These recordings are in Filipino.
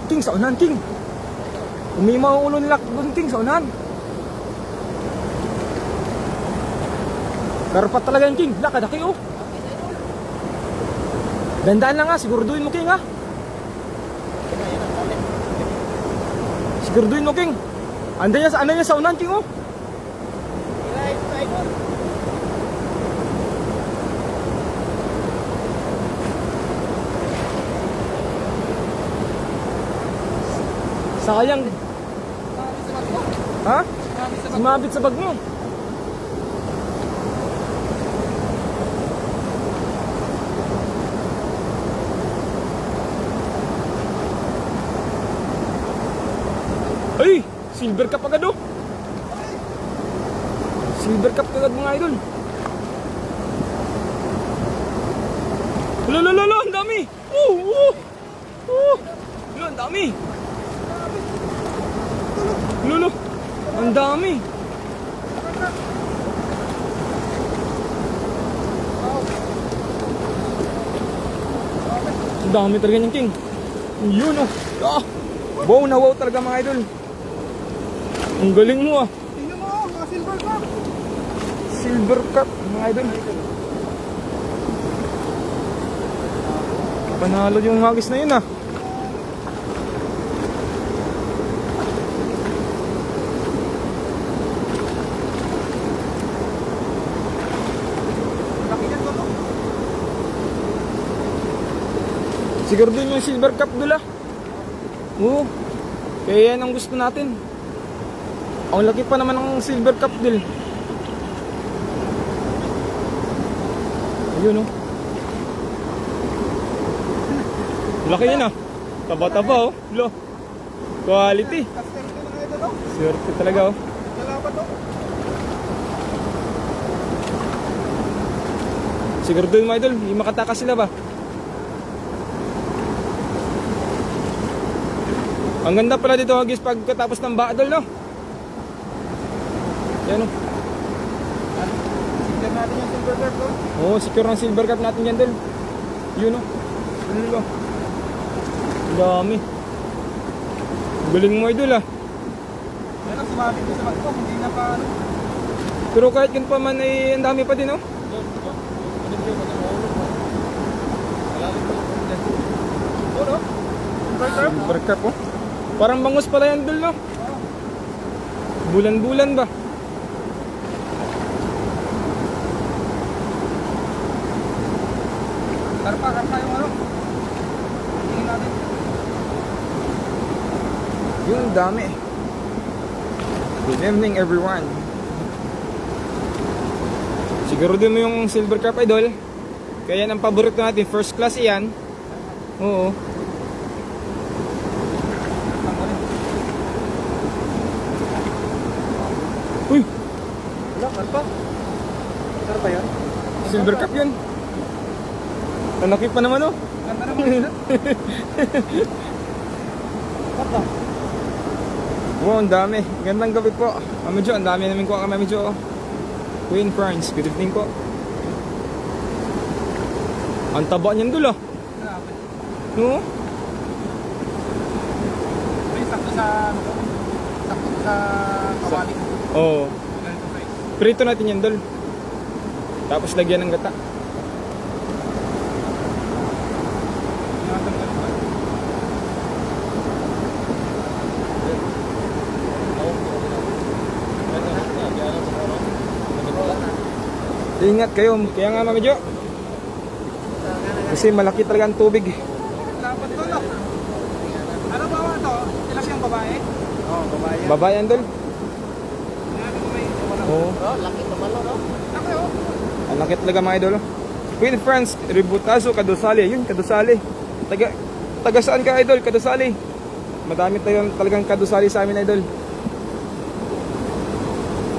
King, sa unahan, King. Umimaw ang ulo nila doon, King, sa unahan. Karpat talaga yung King. Lakadaki, oh. Dandaan lang ha, siguraduhin mo, King, ha. Siguraduhin mo, King. Andan niya sa unahan, King, oh. Sayang. Ha? Sumabit sa bag mo. Ay! Silver cup agad, oh. Silver cup agad, mga idol. Lolo, ang dami. Lolo, ang dami. Lolo, ang dami. Ang dami talaga niyang King. Yun, oh. Ah, wow na wow talaga, mga idol. Ang galing mo, ah. Tingnan mo, mga silver cup. Silver cup, mga idol. Panalo yung hagis na yun, ah. Siguro din yung silver cup dula. Oo. Kaya yan ang gusto natin. Ang laki pa naman ng silver cup dul. Ayun, oh. Laki yun, ah. Taba-taba, oh. Lo. Quality. Swerte talaga, oh. Siguro din, mga idol, yung makatakas sila ba? Ang ganda pala dito, hagis, pagkatapos ng baadol, no? Yan, oh. Secure natin yung silver cup, no? Oo, secure ng silver cup natin yan, dol. Yun, oh. Yun, oh. Ang dami. Galing mo, idol, ah. Yan ang sumabit ko sa bag ko, hindi na pa, ano. Pero kahit yun pa man, eh, ang dami pa din, oh. Silver cup, oh. Parang bangus pala yan, dol, no? Bulan-bulan ba? Karpa yung ano. Tingin natin. Yung dami. Good evening, everyone. Siguro din mo yung silver cup, idol. Kaya yan ang paborito natin. First class yan. Oo. Uy! Wala, karpa. Karpa yun? Silver cup yun. Nanakit pa naman, oh. Ganda naman. Karpa. Wow, ang dami. Gandang gabi po. Mami Jo, ang dami namin kuha ka, Mami Jo. Queen France, good evening po. Ang taba niyan dul, ah. No? May sakto sa, ano ko? Sakto sa kawali. Oo. Ganito size. Prito natin yan dul. Tapos lagyan ng gata. Ingat kayo, kaya nga, Mami Jo. Kasi malaki talaga ang tubig. Dapat to, no? Ano ba ito? Ilang yung babae? Oo, babae yan. Babae yan dul. Oo. Laki naman, no? Laki, oh. Ang laki talaga, mga idol. Queen France, Ributazo, Kadusali. Yun, Kadusali. Taga saan ka, idol? Kadusali. Madami talagang Kadusali sa amin, idol.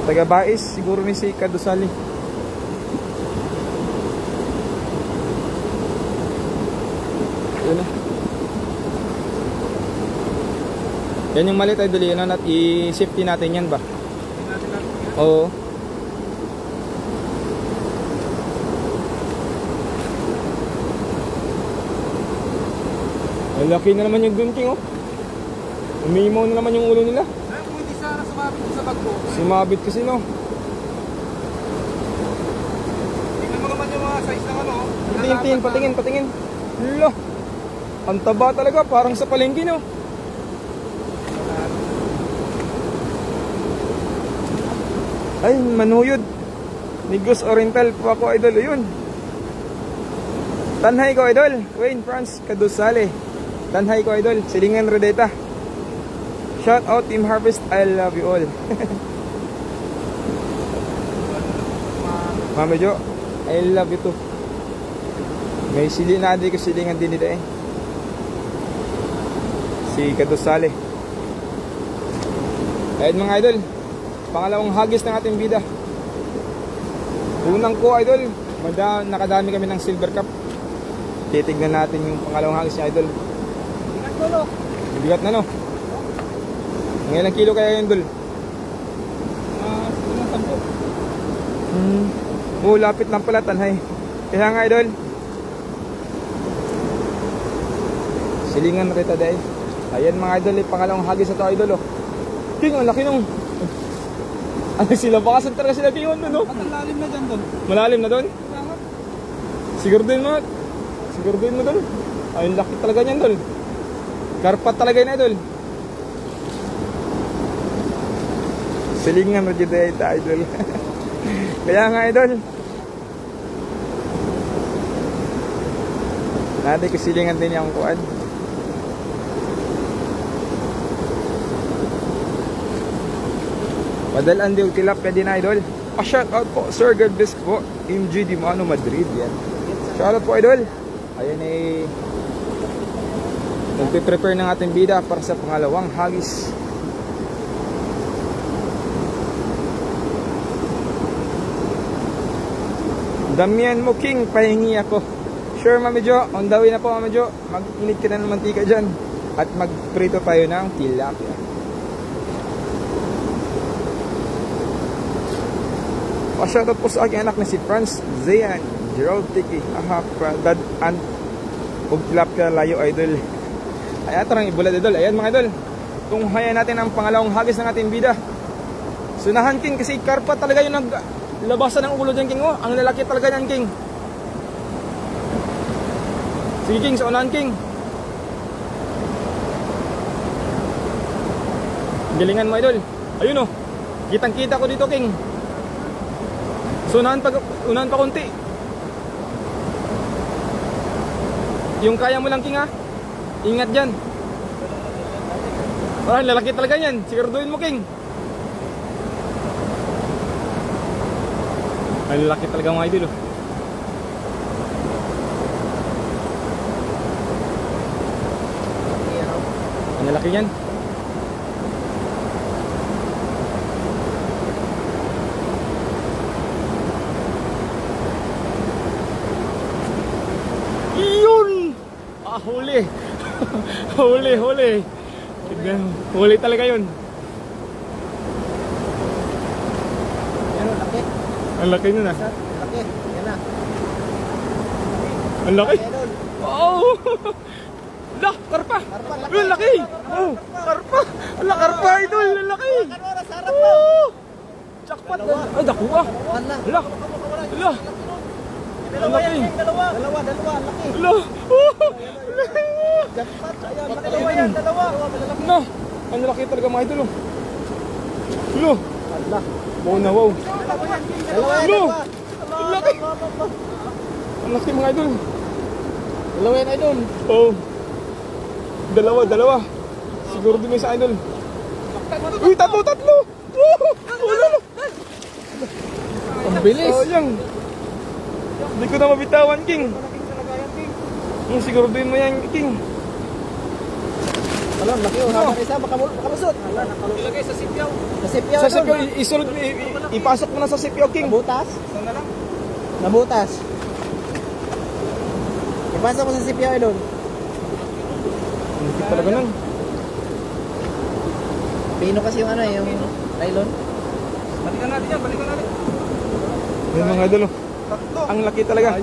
Taga Bais, siguro ni si Kadusali. Yun. Yan yung maliit, idol. Yun at i-safety natin yan ba? Oo. Ang laki na naman yung gunting, oh. Umiimaw na naman yung ulo nila. Ay, kung hindi sana sumabit sa bag ko. Sumabit kasi no. Tingnan mo naman yung mga size ng ano. Patingin, patingin, patingin. Hala. Ang taba talaga, parang sa palengke no. Ay, manuyod. Negros Oriental po ako, idol. Ayun. Tanhay ko, idol. Wayne France, Kadusale. Tanhay ko, idol. Silingan Rodeta. Shout out Team Harvest. I love you all. Mami Jo, I love you too. May sili na di ko silingan din nila eh. Si Kadusale. Ayun mga idol. Pangalawang hagis ng ating bida. Unang ko, idol, nakadami kami ng silver cup. Titignan natin yung pangalawang hagis niya, idol. Tingnan ko, no? Bigat na no. Ngayon kilo kaya yun, idol? Siguro 10. Lapit lang pala, Tanhay. Kaya nga, idol. Silingan rita day. Ayan mga idol, pangalawang hagis na to, idol, oh. King, ang laki nung. Ano sila? Baka santar ka sila King, no? At ang lalim na dyan doon. Malalim na doon? Siguraduhin mo. Siguraduhin mo doon. Ay, laki talaga niyan, dol. Karpat talaga yun, idol. Silingan mo dito, idol. Kaya nga, idol. Natin ko silingan din yung kuan. Padalaan din tilapia din, idol. Shout out po, Sir God bless po. MG Dimano Madrid, yan. Shout out po, idol. Ayan eh. Nagpe-prepare ng ating bida para sa pangalawang hagis. Damian mo, King, pahingi ako. Sure, Mami Jo, on the way na po, Mami Jo. Mag-init ka na ng mantika dyan. At magprito tayo ng tilapia. Shoutout po sa aking anak na si Franz Zayan Gerald Tiki. Dad and ug tilapia layo, idol. Ay atarang ibulad, idol. Ayan mga idol. Tunghayan natin ang pangalawang hagis ng ating bida. Sunahan, King, kasi karpa talaga yung naglabasan ng ulo dyan, King. Oh, ang lalaki talaga yan, King. Sige, King, sa unahan, King. Galingan mo, idol. Ayun, oh. Kitang-kita ko dito, King. So, unahan pa konti. Yung kaya mo lang, King, ha? Ingat dyan. Parang lalaki talaga yan. Siguraduhin mo, King. Ay, lalaki talaga mga idol, oh. Ang lalaki yan. Huli. Huli. Tignan, huli talaga yun. Yan, laki. Ang laki nun, ah. Laki. Yan na. Ang laki. Idol. Oh! Lah, karpa. Karpa, laki. Ang laki. Oh, karpa. Ala, karpa, idol. Ang laki. Kanora, sarap na. Oh! Jackpot. Ay, dakuha. Wala. Ala. Ala. Ang laki. Dalawa, laki. Ala. Oh! Jackpot, ayan, dalawa yan, dalawa. Malalaki. Na, ang laki talaga mga idol, oh. Lo. Allah. Wow na wow. Dalawa yan, Lo. dalawa. Ang laki. Ang laki mga idol. Dalawa yan, idol. Oh. Dalawa. Siguro din may sa idol. Uy, tatlo. Oh, wala na. Ang bilis. Sayang. Hindi ko na mabitawan, King. Siguro din mo yan, King. Alam, laki oh. Hama isa, makalusot. Ilagay sa sipyaw. Sa sipyaw. Sa sipyaw, isulod, ipasok mo na sa sipyaw, King. Nabutas? Saan na lang? Nabutas. Ipasok mo sa sipyaw, idol. Hindi talaga nun. Pino kasi yung ano yung nylon. Balikan natin yan, Yan mga idol, oh. Tatlo. Ang laki talaga.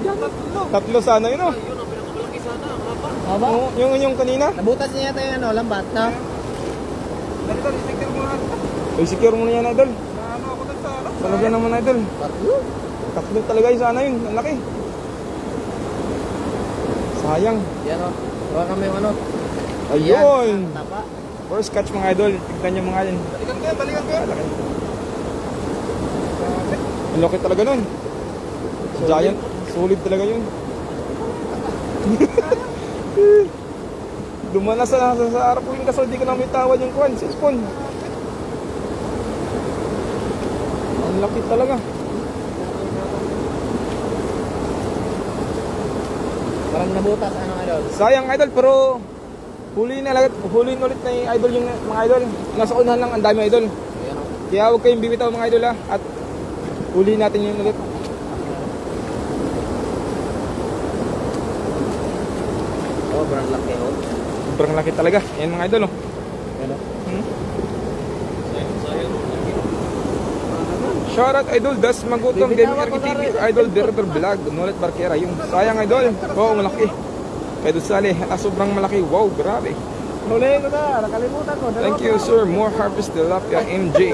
Tatlo sana yun, oh. Yun ang pinakamalaki sana, haba. Haba? Yung kanina. Nabutas niya yata yung ano, lambat, no? Dali tol, sticker mo na. Ay, secure mo na yan, idol. Ano ako dun sa ano? Talaga naman, idol. Tatlo. Tatlo talaga yung sana yun. Ang laki. Sayang. Yan o. Gawa kami yung ano. Ayun. Tapa. First catch mga idol. Tignan nyo mga yan. Balikan ko yan, balikan ko yan. Ang laki talaga nun. Giant. Solid talaga yun. Dumana sa harap ko yun kasi hindi ko na mitawan yung kwan. Si Spoon. Ang laki talaga. Parang nabutas ano idol. Sayang idol pero huli na ulit na yung idol yung mga idol. Nasa unahan lang ang dami idol. Ayan o. Kaya huwag kayong bibitaw mga idol ha. At huli natin yun ulit. Oh, brand laki o. Sobrang laki talaga. Yan mga idol oh. Yan o. Shoutout idol Das Magutom Gaming TV Idol Director Vlog Nolet Barquera yung sayang idol. Oo, malaki. Kay Dusale, sobrang malaki. Wow, grabe. Huli ko na. Nakalimutan ko. Thank you sir. More harvest tilapia MJ.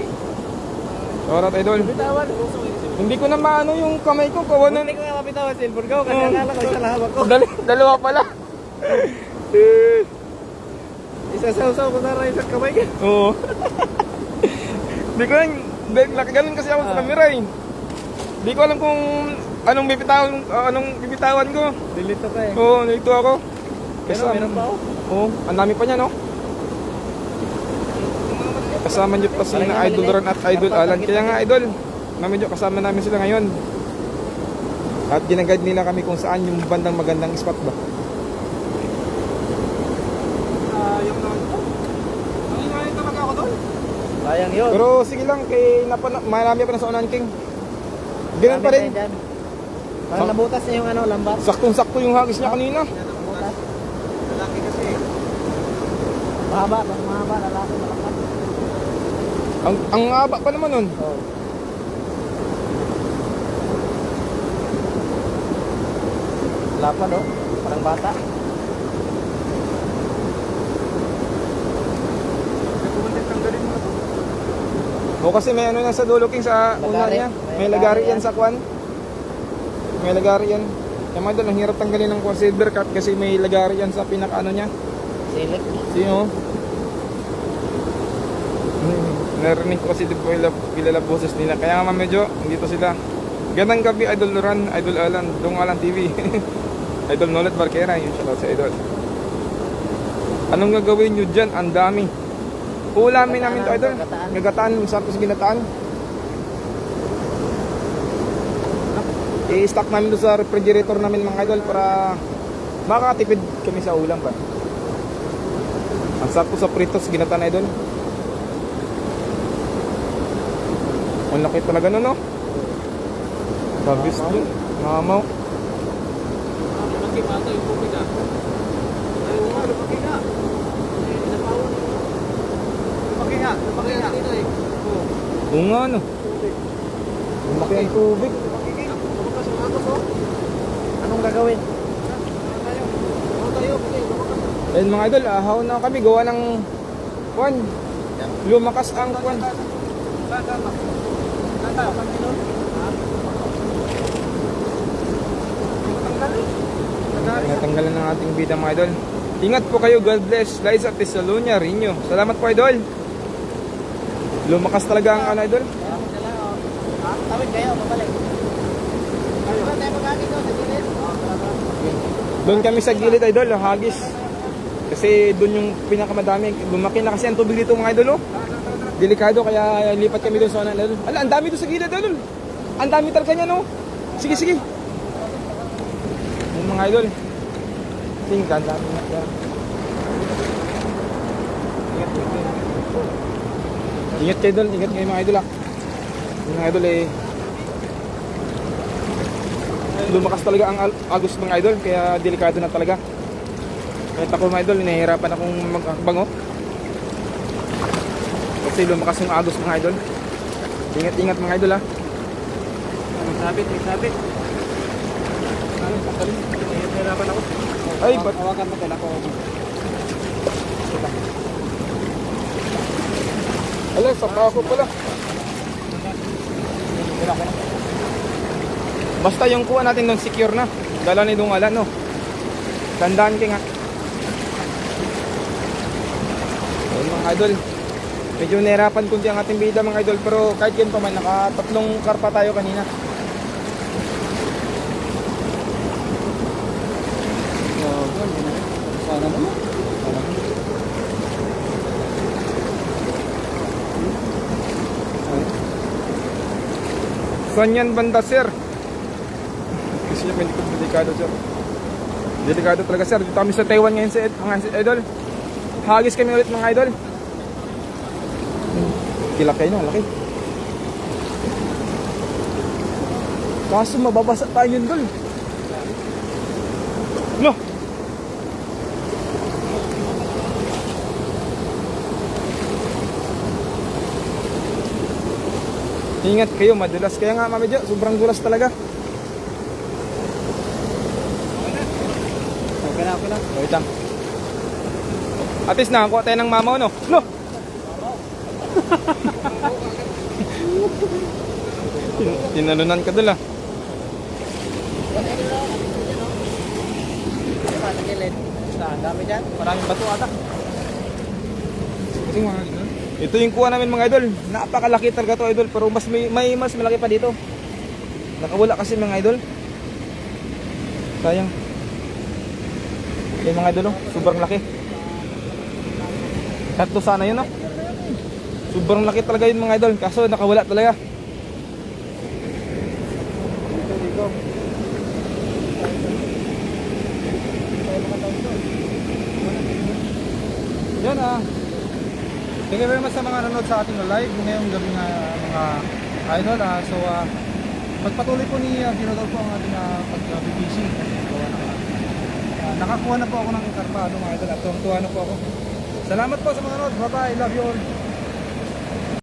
Shoutout idol. Bitawan. Hindi ko na maano yung kamay ko. Kawanan. Hindi ko nga mapitawan sa cellphone ko. Kasi akala ko isa lahawak ko. Dalawa pala. Isasaw-saw ko na rin sa kamay ko. Oo. Hindi ko lang. Ganun kasi ako sa camera eh. Hindi ko alam kung anong bibitawan ko. Dilito ka eh. Oo, nalito ako. Pero meron pa o. Oo, ang dami pa niya no. Kasama niyo pa sila Idol Ron at Idol Alan. Kaya nga Idol, medyo kasama namin sila ngayon. At ginaguide nila kami kung saan yung bandang magandang spot ba. Yung naman ko. Nangingayin talaga ako doon. Sayang yun. Pero sige lang, kay marami pa na sa unahan King. Ganun pa rin. Parang nabutas niya yung ano, lambat. Saktong-sakto yung hagis niya kanina. Nabutas. Lalaki kasi. Mahaba, mahaba, lalaki, malakas. Ang haba pa naman nun. Oh. Lapad oh, parang bata. O kasi may ano na sa dulo King sa una Lagari. niya. May lagari yan sa kwan. May lagari yan. Kaya mga doon, ang hirap tanggalin ng kwan silver cut kasi may lagari yan sa pinaka ano niya. Silik. Sino? Narinig ko kasi dito kilala boses nila. Kaya nga medyo dito sila. Gandang gabi Idol Loran, Idol Alan, Dong Alan TV. Idol Nolet Barquera, yun shoutout sa Idol. Anong gagawin nyo dyan? Ang dami. Ulamin namin to Idol. Gagataan, sarap sa ginataan. I-stock namin doon sa refrigerator namin mga Idol para makakatipid kami sa ulam ba. Ang sarap po sa pritos ginataan Idol. Ang laki talaga no no. Babis yun. Mamaw. Makipata yung bumig ah. Ayun nga, lumaki nga. Lumaki nga, lumaki nga. Oo nga no. Lumaki ang tubig. Anong gagawin? Ayun mga Idol, ahaw na kami. Gawa ng kwan. Lumakas ang kwan. Natanggalan ng ating bida mga Idol. Ingat po kayo, God bless. Liza Tesalonia, Rinyo. Salamat po Idol. Lumakas talaga ang ano Idol. Tawid kayo, babalik. Ayun. Tayo mag-agit ko sa gilid. Doon kami sa gilid Idol, hagis. Kasi doon yung pinakamadami. Lumaki na kasi ang tubig dito mga Idol. Oh. Delikado kaya lipat kami doon sa ano Idol. Ala, ang dami doon sa gilid Idol. Ang dami talaga niya no. Sige, sige. Yung mga Idol. Tingnan, ang dami na yan. Ingat kayo Idol, ingat kayo mga Idol ah. Yung mga Idol eh. Lumakas talaga ang agos mga Idol, kaya delikado na talaga. Kahit ako mga Idol, nahihirapan akong magbango. Kasi lumakas yung agos mga Idol. Ingat-ingat mga Idol ah. Magsabit, magsabit. Nahihirapan ako. Ay, ba't? Hawakan mo kailan ko. sa bako pala. Basta yung kuha natin doon secure na. Dala ni Dungalan, no? Tandaan ka nga. Ayun, mga idol. Medyo nahirapan kundi ang ating bida, mga idol. Pero kahit yan pa man, nakatatlong karpa tayo kanina. Sana mo. Saan yan banda, sir? Kasi niya hindi ko delikado, sir. Delikado talaga, sir. Dito kami sa Taiwan ngayon, mga idol. Hagis kami ulit, mga idol. Kilakay na, laki. Kaso mababasa tayo yun, dol. No! Ingat kayo, madulas. Kaya nga, Mami Jo, sobrang dulas talaga. Okay na, okay na. Wait lang. At least nakakuha tayo ng mamaw, no? No! Tinalunan ka dul, ah. Ang dami dyan. Maraming bato ata. Ito yung mga idol. Ito yung kuha namin, mga idol. Napakalaki talaga to, idol. Pero may mas malaki pa dito. Nakawala kasi, mga idol. Sayang. Yung mga idol, oh. Sobrang laki. Tatlo sana yun, oh. Sobrang laki talaga yun, mga idol. Kaso nakawala talaga. Dito. Yan thank you very much sa mga nanonood sa ating live ngayong gabi nga mga idol. So pagpatuloy po ni Dinodol po ang ating pag-fishing. Nakakuha na po ako ng karpa, mga idol, at tuwang-tuwa na po ako. Salamat po sa mga nanonood. Bye bye, love you all.